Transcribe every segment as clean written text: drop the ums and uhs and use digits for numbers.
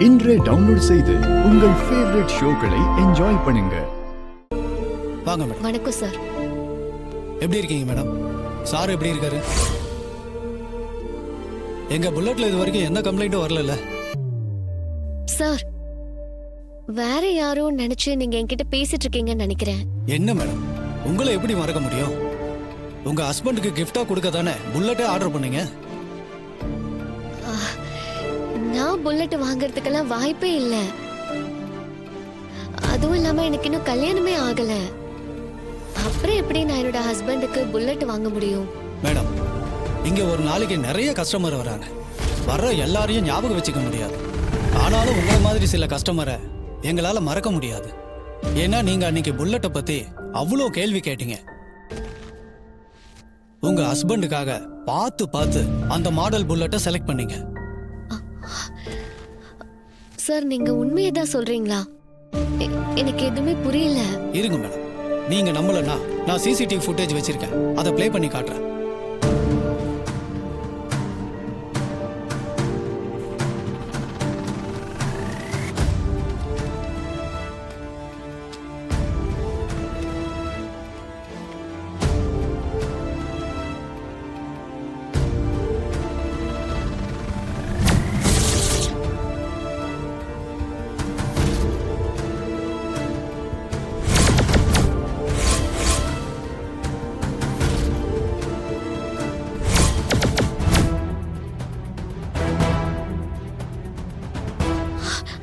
இன்றே டவுன்லோட் செய்து உங்கள் ஃபேவரட் ஷோக்களை என்ஜாய் பண்ணுங்க. வாங்க மேடம். வணக்கம் சார். எப்படி இருக்கீங்க மேடம்? சார் எப்படி இருக்காரு? எங்க புல்லட்ல இது வரைக்கும் எந்த கம்ப்ளைண்ட்டும் வரல. சார், வேற யாரோ நினைச்சு நீங்க என்கிட்ட பேசிட்டு இருக்கீங்கன்னு நினைக்கிறேன். என்ன மேடம், உங்களை எப்படி மறக்க முடியும்? உங்க ஹஸ்பண்டுக்கு கிஃப்டா கொடுக்க தானே புல்லட்டே ஆர்டர் பண்ணீங்க. நான் புல்லட் வாங்குறதுக்கெல்லாம் வாய்ப்பே இல்ல. அதுவும் இல்லாம எனக்கு இன்னும் கல்யாணமே ஆகல. அப்புறம் எப்படி நான் என்னோட ஹஸ்பண்டுக்கு புல்லட் வாங்க முடியும்? மேடம், இங்க ஒரு நாளைக்கு நிறைய கஸ்டமர் வராங்க. வர்ற எல்லாரையும் ஞாபகம் வச்சுக்க முடியாது. ஆனாலும் உங்களை மாதிரி சில கஸ்டமரை எங்களால மறக்க முடியாது. ஏன்னா நீங்க அன்னைக்கு புல்லட்டை பத்தி அவ்வளோ கேள்வி கேட்டீங்க. உங்க ஹஸ்பண்டுக்காக பார்த்து பார்த்து அந்த மாடல் புல்லட்டை செலக்ட் பண்ணீங்க. சார், நீங்க உண்மையை தான் சொல்றீங்களா? எனக்கு எதுவுமே புரியல. இருங்க மேடம், நீங்க நம்பலன்னா நான் சிசிடிவி ஃபுட்டேஜ் வச்சிருக்கேன், அதை ப்ளே பண்ணி காட்டுறேன்.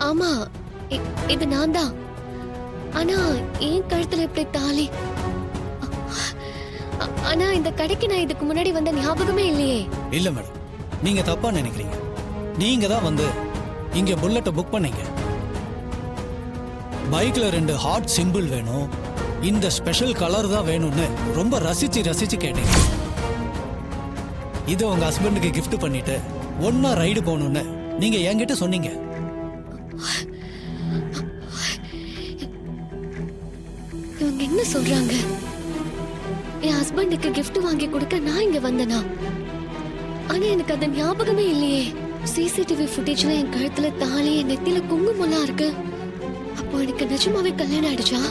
ஆமா, இது நான் தான். ஆனா ஏன் கழுத்துல இப்படி தாலி? ஆனா இந்த கடைக்கு நான் இதுக்கு முன்னாடி வந்த ஞாபகமே இல்லையே. இல்ல மேடம், நீங்க தப்பா நினைக்கிறீங்க. நீங்க தான் வந்து இங்க புல்லட்டை புக் பண்ணீங்க. பைக்ல 2 ஹார்ட் சிம்பிள் வேணும், இந்த ஸ்பெஷல் கலர் தான் வேணும்னு ரொம்ப ரசிச்சு கேட்டீங்க. இதை உங்க ஹஸ்பண்டுக்கு கிஃப்ட் பண்ணிட்டு ஒன்னா ரைடு போகணும்னு நீங்க என்கிட்ட சொன்னீங்க. இவங்க என்ன சொல்றாங்க? என் ஹஸ்பண்டுக்கு கிஃப்ட் வாங்கி கொடுக்க நான் இங்க வந்தனா? ஆனா எனக்கு அது ஞாபகமே இல்லையே. சிசிடிவி ஃபுட்டேஜ்ல என் கழுத்துல தாலி, என் நெத்தியில குங்குமம்லாம் இருக்கு. அப்போ எனக்கு நிஜமாவே கல்யாணம் ஆயிடுச்சா?